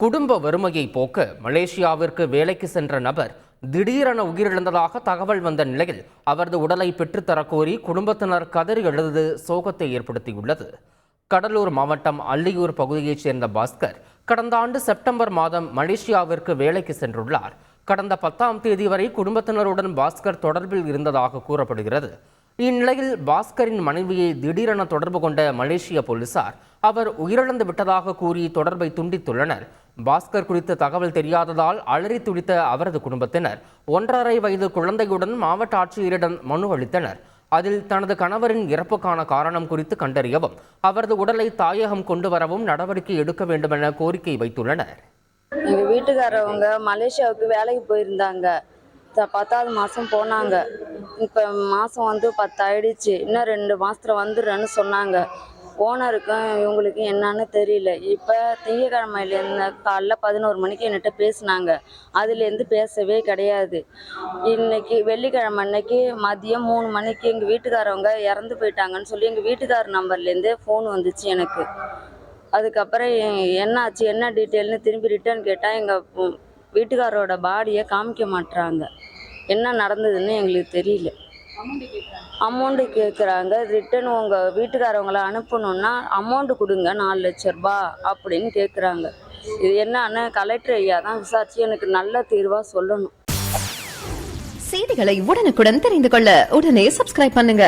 குடும்ப வறுமையை போக்க மலேசியாவிற்கு வேலைக்கு சென்ற நபர் திடீரென உயிரிழந்ததாக தகவல் வந்த நிலையில் அவரது உடலை பெற்றுத்தரக் கோரி குடும்பத்தினர் கதறி எழுது சோகத்தை ஏற்படுத்தியுள்ளது. கடலூர் மாவட்டம் அல்லியூர் பகுதியைச் சேர்ந்த பாஸ்கர் கடந்த ஆண்டு செப்டம்பர் மாதம் மலேசியாவிற்கு வேலைக்கு சென்றுள்ளார். கடந்த 10ஆம் தேதி வரை குடும்பத்தினருடன் பாஸ்கர் தொடர்பில் இருந்ததாக கூறப்படுகிறது. இந்நிலையில் பாஸ்கரின் மனைவியை திடீரென தொடர்பு கொண்ட மலேசிய போலீசார் அவர் உயிரிழந்து விட்டதாக கூறி தொடர்பை துண்டித்துள்ளனர். பாஸ்கர் குறித்த தகவல் தெரியாததால் அலறி துடித்த அவரது குடும்பத்தினர் 1.5 வயது குழந்தையுடன் மாவட்ட ஆட்சியரிடம் மனு அளித்தனர். அதில் தனது கணவரின் இறப்புக்கான காரணம் குறித்து கண்டறியவும் அவரது உடலை தாயகம் கொண்டு வரவும் நடவடிக்கை எடுக்க வேண்டும் என கோரிக்கை வைத்துள்ளனர். எங்க வீட்டுக்காரவங்க மலேசியாவுக்கு வேலைக்கு போயிருந்தாங்க. 10வது மாதம் போனாங்க. இப்போ மாதம் 10 ஆயிடுச்சு. இன்னும் 2 மாதத்துல வந்துடுறேன்னு சொன்னாங்க. ஓனருக்கும் இவங்களுக்கும் என்னன்னு தெரியல. இப்போ திங்கக்கிழமையிலேருந்து காலைல 11 மணிக்கு என்கிட்ட பேசினாங்க. அதுலேருந்து பேசவே கிடையாது. இன்னைக்கு வெள்ளிக்கிழமை அன்னைக்கு மதியம் 3 மணிக்கு எங்கள் வீட்டுக்காரவங்க இறந்து போயிட்டாங்கன்னு சொல்லி எங்கள் வீட்டுக்கார நம்பர்லேருந்தே ஃபோன் வந்துச்சு எனக்கு. அதுக்கப்புறம் என்னாச்சு என்ன டீட்டெயில்னு திரும்பி ரிட்டர்ன் கேட்டால் எங்கள் வீட்டுக்காரோட பாடியை காமிக்க மாட்டுறாங்க. என்ன நடந்ததுன்னு எங்களுக்கு தெரியல. அமௌண்ட்டு கேட்குறாங்க. ரிட்டன் உங்கள் வீட்டுக்காரவங்களை அனுப்பணுன்னா அமௌண்ட்டு கொடுங்க 4 லட்ச ரூபாய் அப்படின்னு கேட்குறாங்க. இது என்னன்னு கலெக்டர் ஐயா தான் விசாரித்து எனக்கு நல்ல தீர்வாக சொல்லணும். செய்திகளை உடனுக்குடன் தெரிந்து கொள்ள உடனே சப்ஸ்கிரைப் பண்ணுங்க.